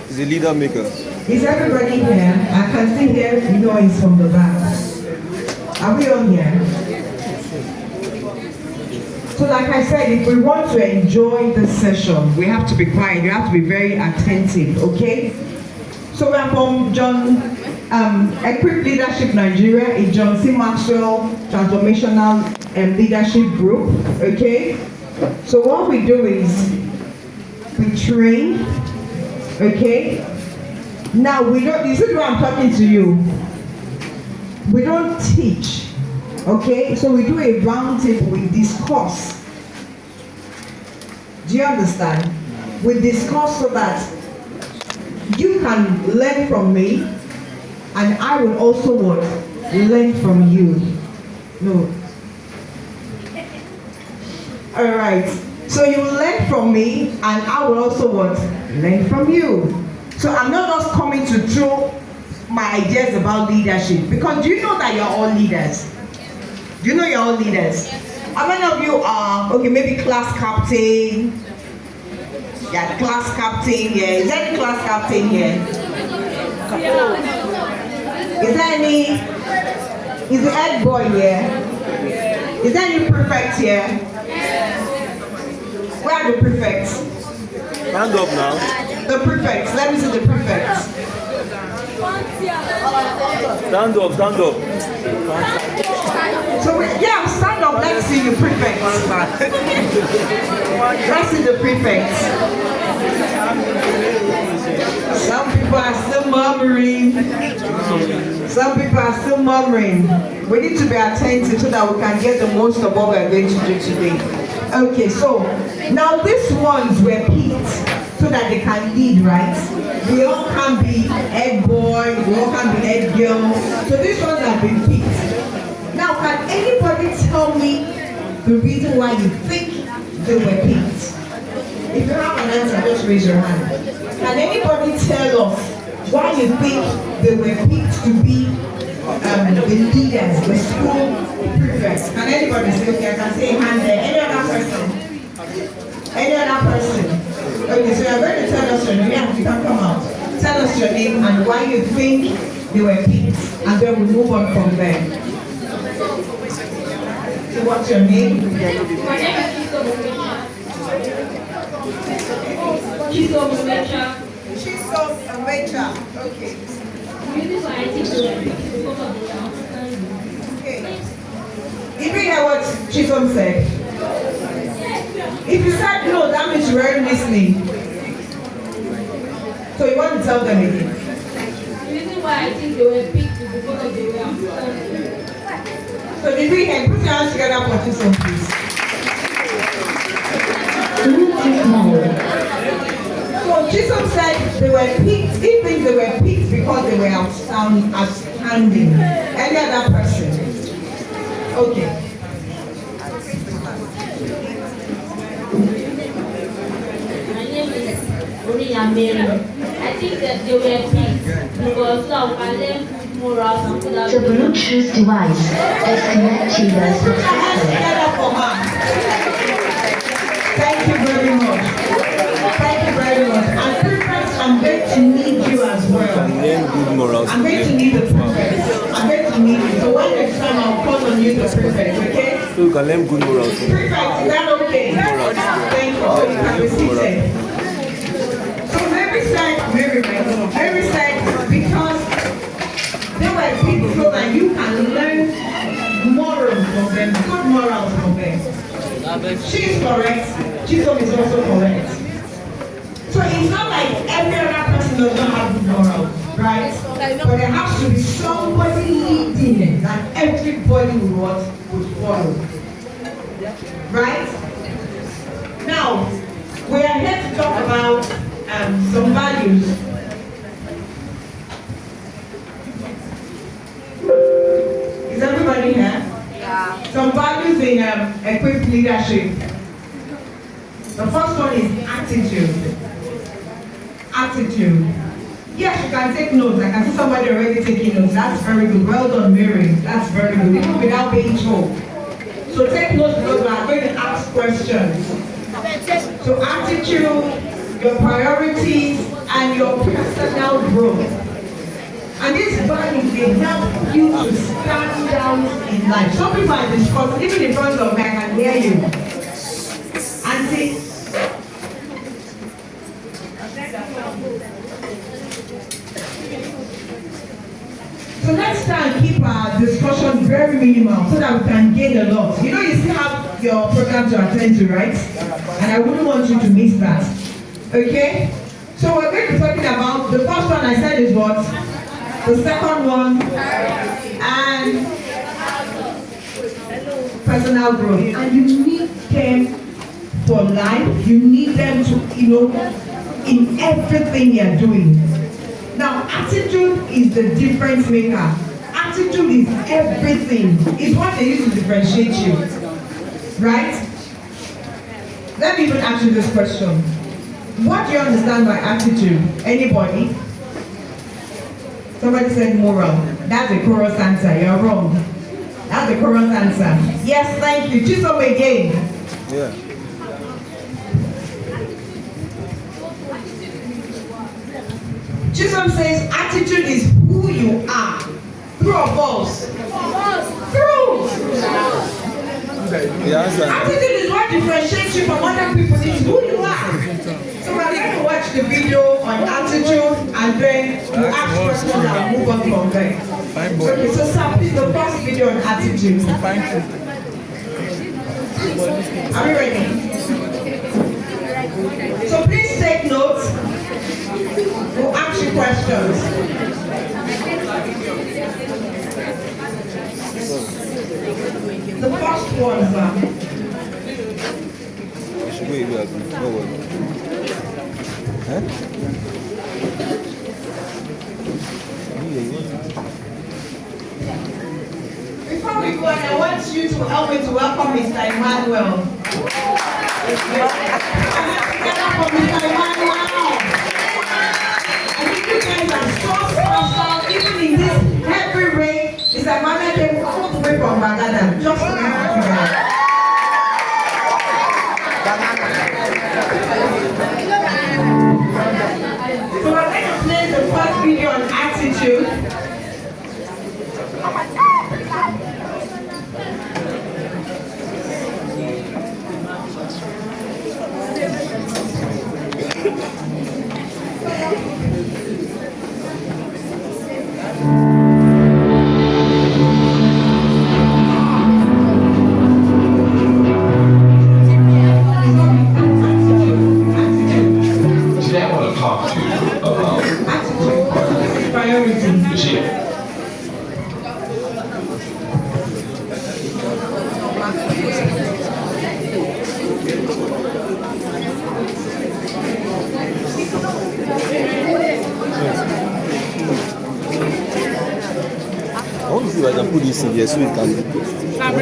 He's a leader maker. Is everybody here? I can still hear noise from the back. Are we all here? So like I said, if we want to enjoy the session, we have to be quiet. You have to be very attentive, okay? So we're from Equip Leadership Nigeria, a John C. Maxwell Transformational Leadership Group, okay? So what we do is we train, okay? Now we don't, this is why I'm talking to you. We don't teach, okay? So we do a round table, we discuss. Do you understand? We discuss so that you can learn from me, and I will also learn from you. No. All right. So you will learn from me, and I will also learn from you. So I'm not just coming to throw my ideas about leadership, because do you know that you're all leaders? Do you know you're all leaders? How many of you are, okay, maybe class captain? Yeah, class captain here. Is there any class captain here? Is there any, is the head boy here? Is there any prefect here? Where are the prefects? Stand up now. The prefects, let me see the prefects. Stand up, stand up. So, yeah, stand up, let's see the prefects. Let's see the prefects. Some people are still murmuring. Some people are still murmuring. We need to be attentive so that we can get the most of what we're going to do today. Okay, so now these ones were picked so that they can lead, right? We all can be head boy, we all can be head girl. So these ones have been picked. Now, can anybody tell me the reason why you think they were picked? If you have an answer, just raise your hand. Can anybody tell us why you think they were picked to be the leaders, the school prefects? Can anybody say, okay, I can say a hand there. Any other person? Any other person? Okay, so you're going to tell us your name. Yeah, you can come out. Tell us your name and why you think they were picked, and then we'll move on from there. So what's your name? Chisom Amecha. Okay. Okay. Did we hear what Chisom said? If you said no, that means you weren't listening. So you want to tell them again? The reason why I think they were picked is because of the way I'm standing. So did we hear? Put your hands together for Chisom, please. So Chisom said they were picked. He thinks they were picked because they were outstanding. Any other person? Okay. My name is Mary. I think that they were picked because now I learn good morals and good The habits. Bluetooth device is connected successfully. Thank you very much. Thank you very much. And prefects, I'm going to need you as well. Learn good morals. I'm going to need the prefects. I'm going to need you. So when next time I'll call on you, the prefects, okay? So you can learn good morals. Prefects, is that okay? Thank you. So you can be seated. So Mary said, because they were people so that you can learn morals from them, good morals from them. She is correct. Chisom is also correct. So it's not like every other person does not have good morals, right? But there has to be somebody leading it that everybody would follow. Right? Now, we are here to talk about some values. Is everybody here? Yeah. Some values in equipped leadership. The first one is attitude. Attitude. Yes, you can take notes. I can see somebody already taking notes. That's very good. Well done, Mary. That's very good. Even without being told. So take notes because we are going to ask questions. So attitude, your priorities, and your personal growth. And these values, they help you to stand out in life. Some people are discussing, even in front of me, I can hear you. And say, so let's try and keep our discussion very minimal so that we can gain a lot. You know, you still have your program to attend to, right? And I wouldn't want you to miss that. Okay? So we're going to be talking about, the first one I said is what? The second one, and personal growth. And you need them for life. You need them to, in everything you're doing. Now, attitude is the difference maker. Attitude is everything. It's what they use to differentiate you. Right? Let me even ask you this question. What do you understand by attitude? Anybody? Somebody said moral. That's a chorus answer. You're wrong. That's a chorus answer. Yes, thank you. Choose some again. Yeah. Chisholm says attitude is who you are. True or false? True. Attitude is what differentiates you from other people. It's who you are. So we're going to watch the video on attitude and then you ask questions and move on from there. Okay, so Sam, please, the first video on attitude. Are we ready? So please take notes. We'll ask you questions. The first one, sir. Before we go, I want you to help me to welcome Mr. Maxwell. For Mr. Maxwell. Even in this heavy rain, it's a man that came all the way from Baghdad just to have you guys. So we're going to play the first video on attitude. I can put this in here so it can be. I'm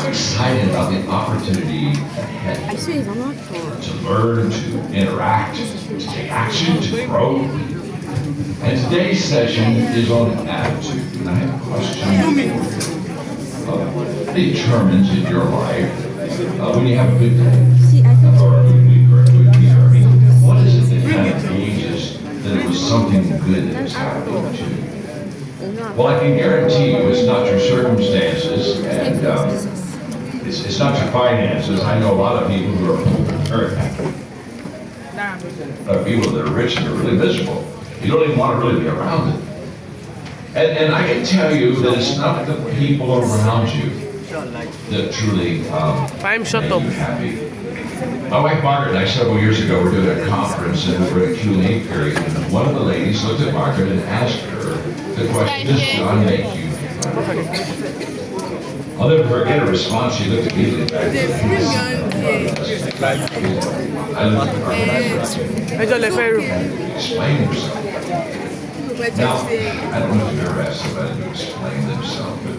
excited about the opportunity ahead to learn, to interact, to take action, to grow. And today's session is on attitude. And I have a question. What determines in your life when you have a good day or a good week or a good year? I mean, what is it that kind of gauges that it was something good that was happening to you? Well, I can guarantee you it's not your circumstances and it's not your finances. I know a lot of people who are very happy. People that are rich and are really miserable. You don't even want to really be around it. And I can tell you that it's not the people around you that truly make you happy. My wife Margaret and I several years ago were doing a conference and we were in a Q&A period and one of the ladies looked at Margaret and asked her the question, does God make you happy? I'll never forget her response. She looked immediately back at me. I looked at Margaret. Explain yourself. Now, I don't know if you've ever asked somebody to explain themselves, but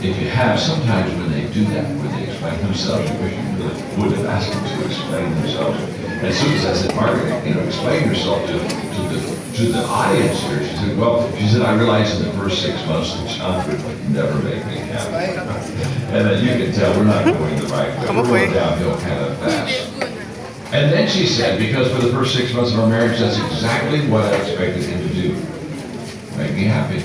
if you have, sometimes when they do that, when they explain themselves, you wish you really would have asked them to explain themselves. And as soon as I said, Margaret, explain yourself to the audience here, she said, I realized in the first 6 months that John would never make me happy. And then you can tell we're not going the right way. We're going downhill kind of fast. And then she said, because for the first 6 months of our marriage, that's exactly what I expected him to do. Make me happy.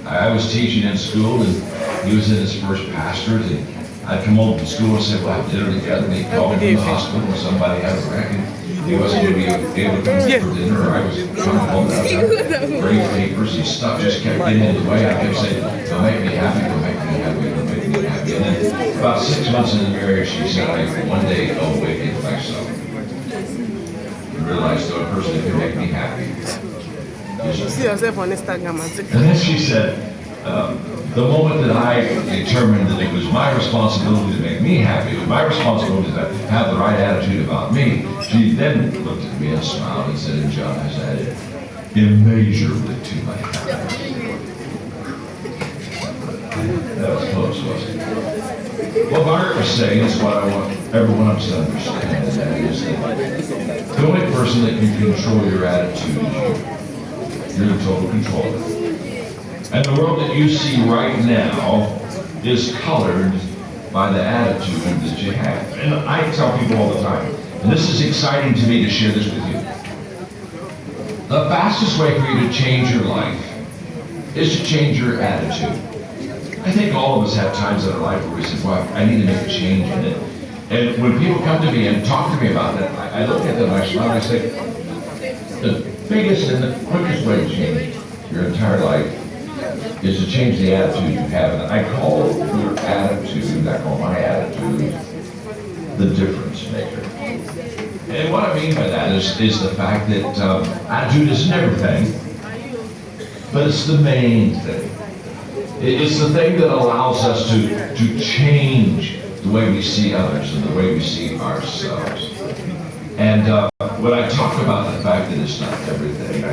I was teaching in school, and he was in his first pastorate, and I'd come home from school and say, well, have dinner together, and he'd call me from the hospital when somebody had a wreck, and he wasn't going to be able to come for dinner, or I was trying to hold out bring papers, and stuff just kept getting in the way. I kept saying, don't make me happy, don't make me happy, don't make me happy. And then about 6 months into the marriage, she said, one day awakened myself. I realized that a person that can make me happy. See yourself on Instagram and then she said, the moment that I determined that it was my responsibility to make me happy, it was my responsibility to have the right attitude about me, she then looked at me and smiled and said, and John has added immeasurably to my happiness. That was close, wasn't it? What Margaret was saying is what I want everyone else to understand, and that is that the only person that can control your attitude is you. You're in total control of it. And the world that you see right now is colored by the attitude that you have. And I tell people all the time, and this is exciting to me to share this with you. The fastest way for you to change your life is to change your attitude. I think all of us have times in our life where we say, well, I need to make a change in it. And when people come to me and talk to me about that, I look at them, I smile, and I say, the biggest and the quickest way to change your entire life is to change the attitude you have. And I call your attitude, I call my attitude, the difference maker. And what I mean by that is the fact that attitude isn't everything, but it's the main thing. It's the thing that allows us to change the way we see others and the way we see ourselves. And when I talk about the fact that it's not everything,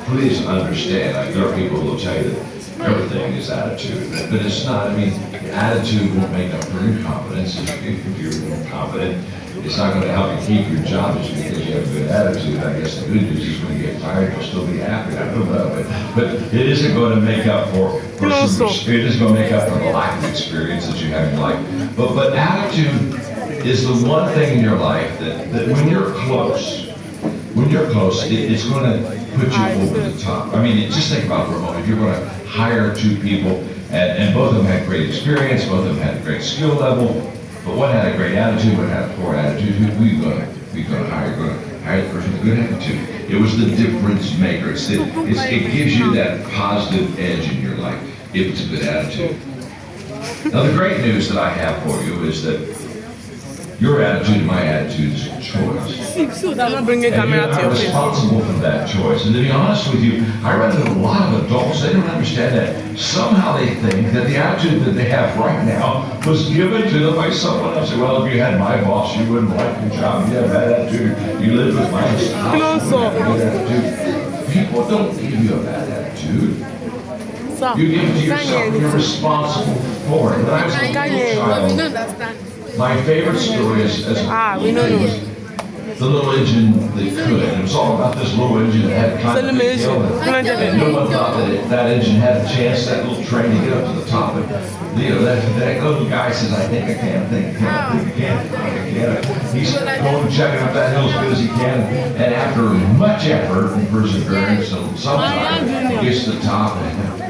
please understand, there are people who will tell you that everything is attitude, but it's not. I mean, attitude won't make up for incompetence. If you're incompetent, it's not going to help you keep your job just because you have a good attitude. I guess the good news is when you get tired, you'll still be happy. I don't know, but it isn't going to make up for it is going to make up for the lack of experience that you have in your life. But attitude is the one thing in your life that when you're close, it's going to put you over the top. I mean, just think about it for a moment. If you're going to hire two people, and both of them had great experience, both of them had a great skill level, but one had a great attitude, one had a poor attitude, who are you going to hire? You're going to hire the person with a good attitude. It was the difference maker. It gives you that positive edge in your life if it's a good attitude. Now, the great news that I have for you is that your attitude and my attitude is a choice. And you are responsible for that choice. And to be honest with you, I run into a lot of adults, they don't understand that. Somehow they think that the attitude that they have right now was given to them by someone else. Well, if you had my boss, you wouldn't like your job. You have a bad attitude. You live with my spouse. You have a good attitude. People don't give you a bad attitude. You give it to yourself. You're responsible for it. When I was a little child, my favorite story is the little engine that could. It was all about this little engine that had kind of a big hill. And no one thought that engine had a chance, that little train, to get up to the top. And that little guy says, I think I can, I think I can, I think I can, I think I can. He's going and checking up that hill as good as he can. And after much effort and perseverance, sometimes he gets to the top. And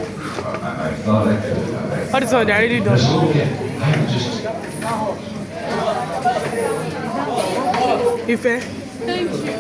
I thought I could. What is all that? This little kid, I was just... Ife. Thank you.